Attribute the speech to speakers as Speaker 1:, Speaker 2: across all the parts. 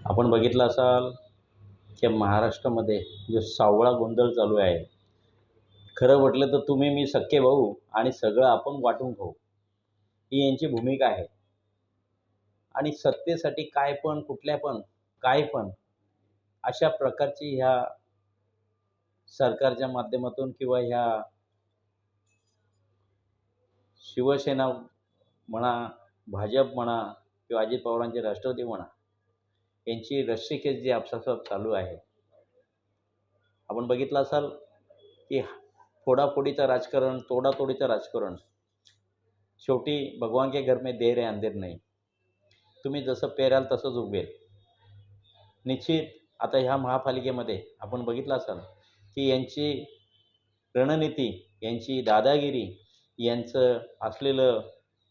Speaker 1: आपण बघितलं असाल की महाराष्ट्रामध्ये जो सावळा गोंधळ चालू आहे. खरं म्हटलं तर तुम्ही मी सख्खे भाऊ आणि सगळं आपण वाटून खाऊ, ही यांची भूमिका आहे. आणि सत्तेसाठी काय पण, कुठल्या पण, काय पण, अशा प्रकारची ह्या सरकारच्या माध्यमातून किंवा ह्या शिवसेना म्हणा, भाजप म्हणा किंवा अजित पवारांचे राष्ट्रवादी म्हणा, यांची रस्सीखेच जी आपसासप चालू आहे. आपण बघितलं असाल की फोडाफोडीचं राजकारण, तोडातोडीचं राजकारण. शेवटी भगवान के घर में देर है अंधेर नहीं. तुम्ही जसं पेराल तसंच उगवेल. निश्चित आता ह्या महापालिकेमध्ये आपण बघितलं असाल की यांची रणनीती, यांची दादागिरी, यांचं असलेलं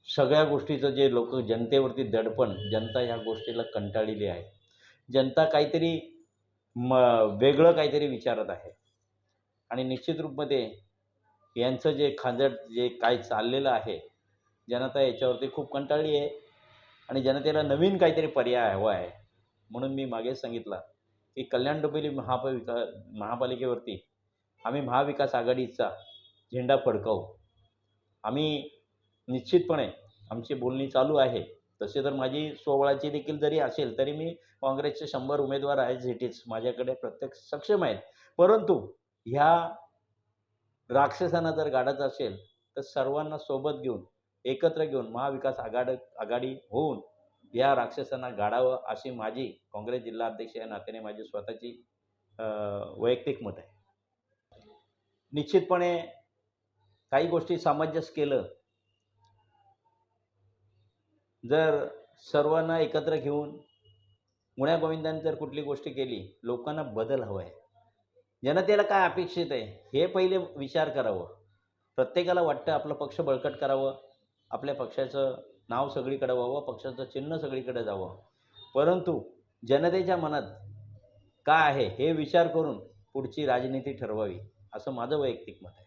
Speaker 1: सगळ्या गोष्टीचं जे लोक जनतेवरती दडपण, जनता ह्या गोष्टीला कंटाळलेली आहे. जनता काहीतरी वेगळं काहीतरी विचारत आहे. आणि निश्चित रूपमध्ये यांचं जे खांजट जे काय चाललेलं आहे, जनता याच्यावरती खूप कंटाळली आहे आणि जनतेला नवीन काहीतरी पर्याय हवा आहे. म्हणून मी मागेच सांगितलं की कल्याण डोंबिवली महापालिकेवरती आम्ही महाविकास आघाडीचा झेंडा फडकावू. आम्ही निश्चितपणे आमची बोलणी चालू आहे. तसे तर माझी स्वबळाची देखील जरी असेल, तरी मी काँग्रेसचे 100 उमेदवार ॲज इट इज माझ्याकडे प्रत्येक सक्षम आहेत. परंतु ह्या राक्षसांना जर गाडायचं असेल, तर सर्वांना सोबत घेऊन, एकत्र घेऊन महाविकास आघाडी होऊन या राक्षसांना गाडावं, अशी माझी काँग्रेस जिल्हा अध्यक्ष या नात्याने माझी स्वतःची वैयक्तिक मत आहे. निश्चितपणे काही गोष्टी सामंजस्य केलं, जर सर्वांना एकत्र घेऊन गुण्यागोविंदाने जर कुठली गोष्ट केली, लोकांना बदल हवा आहे. जनतेला काय अपेक्षित आहे, हे पहिले विचार करावं. प्रत्येकाला वाटतं आपलं पक्ष बळकट करावं, आपल्या पक्षाचं नाव सगळीकडे व्हावं, पक्षाचं चिन्ह सगळीकडे जावं. परंतु जनतेच्या मनात काय आहे, हे विचार करून पुढची राजनीती ठरवावी, असं माझं वैयक्तिक मत आहे.